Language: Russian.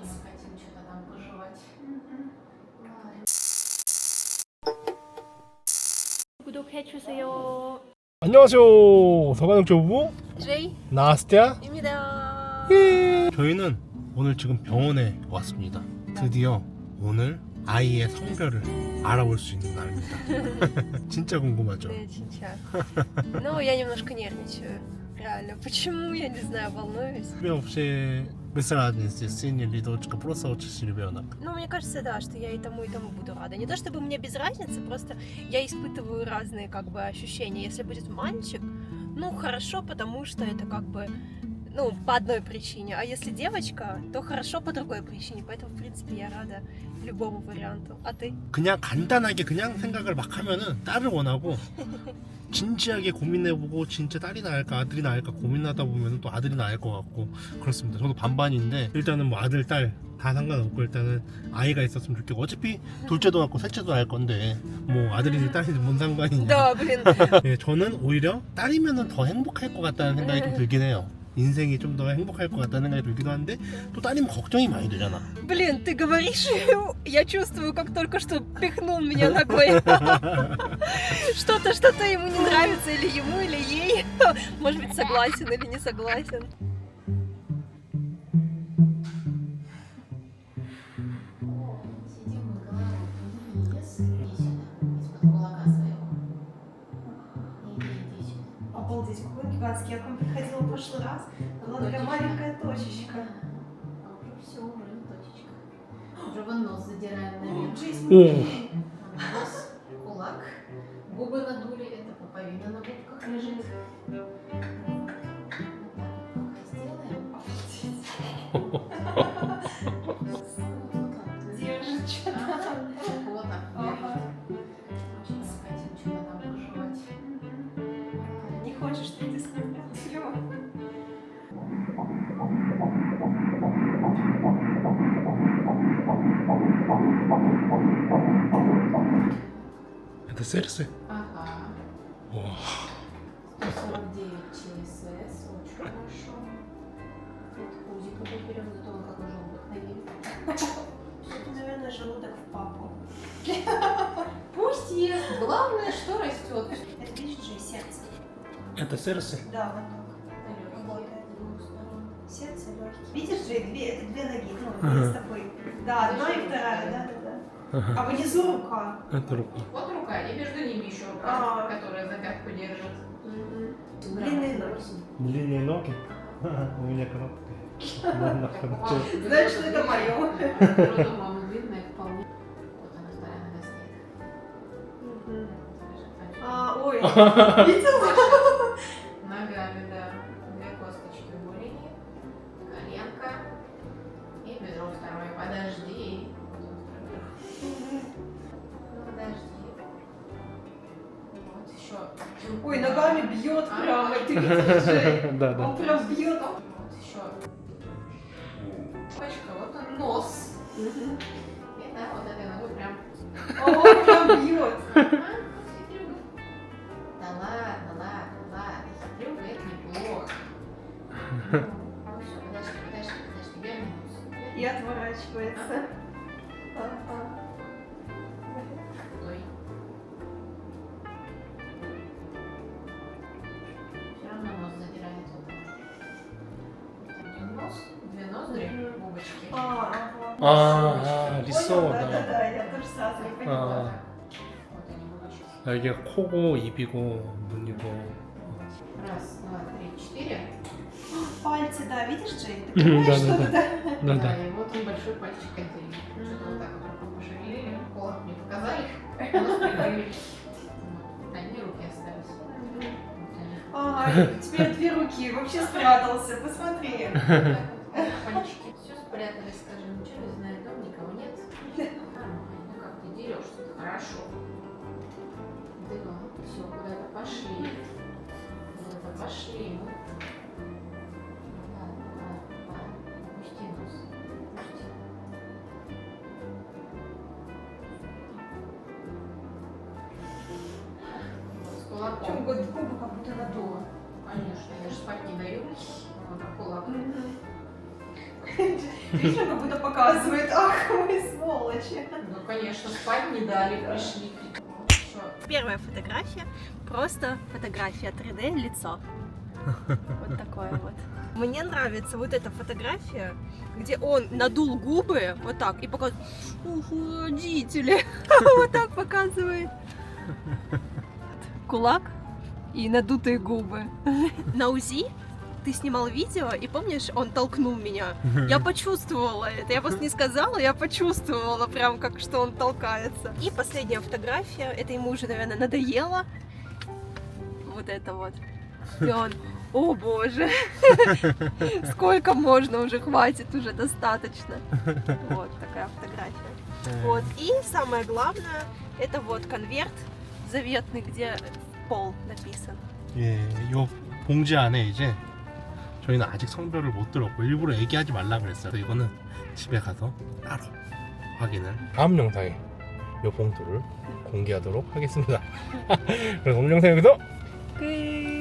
хотим что-то там пожевать. 구독해주세요. 안녕하세요. 서가덕조 부부 나스티아. 제이입니다. 저희는 오늘 지금 병원에 왔습니다. 드디어 오늘 아이의 성별을 알아볼 수 있는 날입니다. 진짜 궁금하죠? 네, 진짜. Но я немножко нервничаю. Реально. Почему? Я не знаю, волнуюсь. Тебе вообще без разницы, сын или дочка, просто очень ребенок. Ну, мне кажется, да, что я и тому буду рада. Не то чтобы мне без разницы, просто я испытываю разные как бы ощущения. Если будет мальчик, ну, хорошо, потому что это как бы, ну, по одной причине. А если девочка, то хорошо по другой причине. Поэтому, в принципе, я рада любому варианту. А ты? 그냥 간단하게 그냥 생각을 막 하면은 딸을 원하고 진지하게 고민해보고 진짜 딸이 나을까 아들이 나을까 고민하다 보면 또 아들이 나을 것 같고 그렇습니다. 저도 반반인데 일단은 뭐 아들 딸 다 상관없고 일단은 아이가 있었으면 좋겠고 어차피 둘째도 낳고 셋째도 낳을 건데 뭐 아들이든 딸이든 뭔 상관이냐. Да, блин. 네, 저는 오히려 딸이면은 더 행복할 것 같다는 생각이 좀 들긴 해요. 인생이 좀 더 행복할 것 같다는 생각이 들기도 한데 또 딸이면 걱정이 많이 되잖아. Блин, ты говоришь, я чувствую, как только что пихнул меня ногой. Что-то ему не нравится, или ему, или ей. Может быть, согласен или не согласен. Сидим мы головой вниз, иди сюда, из-под кулака своего. Иди сюда. Обалдеть, какой гигантский. Я к вам приходила в прошлый раз. Была такая маленькая точечка. А уже все, уже не точечка. Уже вон нос задираем наверх. Джейс, Нос, кулак, губы надули, это пуповина на губках лежит. Вот так вот пока сделаем. держит что-то. Вот так. Очень хотим что-то там пожевать. Не хочешь ты с ним прям Это сердце? Ага. О, 149 ЧСС, очень хорошо. Вот пузико поберем, зато он какой желудок наедет. Это, наверное, желудок в папу. Пусть ест, главное, что растет. Это видишь, Джей, сердце. это сердце? Да, вот так. Работает. Сердце легкие. Видишь, Джей, это две ноги. Ну, Ага. с тобой. Да, одна и вторая, да. А внизу рука. Это рука. Вот рука, и между ними еще рука, А. которая за пятку держит. Длинные ноги. Длинные ноги? У меня короткие. Знаешь, что это мое? Роду мамы длинная вполне. Вот она, вторая нога стоит. Ой, видела? Ногами, да. Две косточки в голени, коленка и бедро второе. Подожди. Ну подожди. Вот еще. Ой, ногами бьет прямо. Ты видишь, Джей? Да, Он прям бьет. Вот еще. Пачка, вот он нос. И да, вот этой ногой прям. Он прям бьет. Хитрюга. Да ладно. Хитрюга это неплохо. Ну все, подожди, вернемся. И отворачивается. Ага. Стой. Все равно нос задирает вот так. Один нос, две ноздри, губочки. Ага. 리소. Понял? Да, я тоже сразу не поняла. Вот они губочки. 이게 코고 입이고 눈이고. Раз, два, три, четыре. Пальцы, да, видишь, Джей? Да, Ты понимаешь, да, что да. это? Да. И вот он большой пальчик отдельный. Что-то вот так вот рукой пошевелили, кулак мне показали, нос прикрыли. Вот. Одни руки остались. Вот они. Ага, теперь две руки. Вообще спрятался. Посмотри. Вот так вот, пальчики. Все спрятали, скажем, ничего не знает, дома никого нет. Нормально, ну как ты дерешься, хорошо. Да, все, куда-то пошли. Куда-то пошли. Ладно, опусти нос. Опусти. Вот, с Чем кулаком. губы как будто надуло. Конечно, я же спать не даю. Вот, а кулак. Мгм. Видишь, он как будто показывает, ах, мы сволочи. Ну, конечно, спать не дали, пришли. Что? Первая фотография, просто фотография 3D лицо. Вот такое вот. Мне нравится вот эта фотография, где он надул губы вот так и показывает, ух, родители, вот так показывает. Кулак и надутые губы. На УЗИ ты снимал видео, и помнишь, он толкнул меня. Я почувствовала это. Я просто не сказала, я почувствовала прям, как что он толкается. И последняя фотография, это ему уже, наверное, надоело. Вот это вот. И он, о боже, сколько можно уже, хватит, уже достаточно. Вот такая фотография. Вот. И самое главное, это вот конверт заветный, где пол написан. 예, 이 봉지 안에 이제 저희는 아직 성별을 못 들었고 일부러 얘기하지 말라 그랬어요. 그래서 이거는 집에 가서 따로 확인을. 다음 영상에 이 봉투를 공개하도록 하겠습니다. 그럼 오늘 영상 여기서 끝.